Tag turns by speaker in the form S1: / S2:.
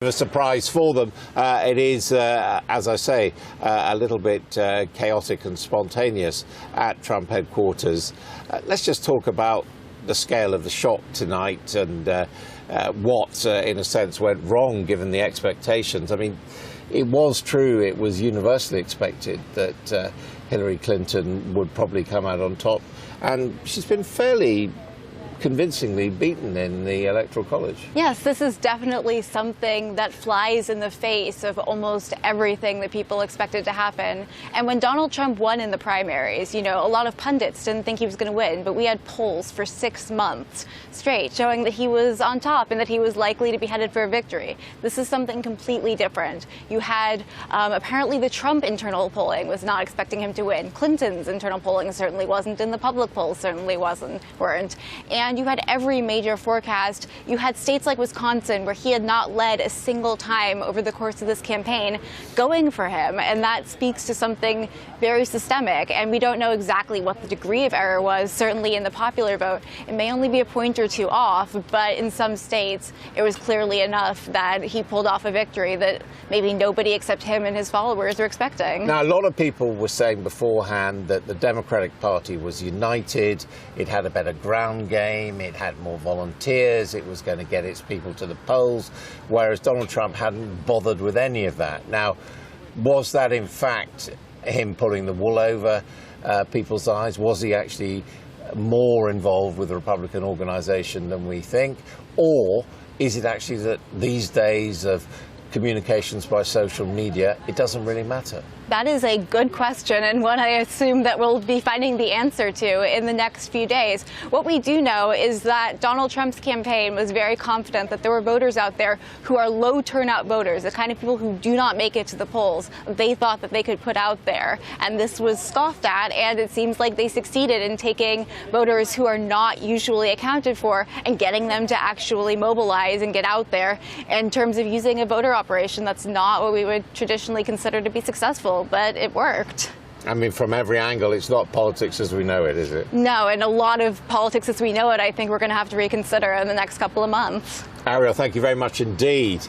S1: A surprise for them. It is, as I say, a little bit chaotic and spontaneous at Trump headquarters. Let's just talk about the scale of the shock tonight and what, in a sense, went wrong given the expectations. I mean, it was true, it was universally expected that Hillary Clinton would probably come out on top, and she's been fairly convincingly beaten in the Electoral College.
S2: Yes, this is definitely something that flies in the face of almost everything that people expected to happen. And when Donald Trump won in the primaries, you know, a lot of pundits didn't think he was going to win, but we had polls for 6 months straight showing that he was on top and that he was likely to be headed for a victory. This is something completely different. You had apparently the Trump internal polling was not expecting him to win. Clinton's internal polling certainly wasn't, and the public polls certainly weren't. And you had every major forecast. You had states like Wisconsin, where he had not led a single time over the course of this campaign, going for him. And that speaks to something very systemic. And we don't know exactly what the degree of error was, certainly in the popular vote. It may only be a point or two off, but in some states, it was clearly enough that he pulled off a victory that maybe nobody except him and his followers were expecting.
S1: Now, a lot of people were saying beforehand that the Democratic Party was united, it had a better ground game, it had more volunteers, it was going to get its people to the polls, whereas Donald Trump hadn't bothered with any of that. Now, was that in fact him pulling the wool over people's eyes? Was he actually more involved with the Republican organization than we think? Or is it actually that these days of communications by social media, it doesn't really matter?
S2: That is a good question, and one I assume that we'll be finding the answer to in the next few days. What we do know is that Donald Trump's campaign was very confident that there were voters out there who are low turnout voters, the kind of people who do not make it to the polls. They thought that they could put out there, and this was scoffed at, and it seems like they succeeded in taking voters who are not usually accounted for and getting them to actually mobilize and get out there in terms of using a voter operation that's not what we would traditionally consider to be successful. But it worked.
S1: I mean, from every angle, it's not politics as we know it, is it?
S2: No, and a lot of politics as we know it, I think we're going to have to reconsider in the next couple of months.
S1: Ariel, thank you very much indeed.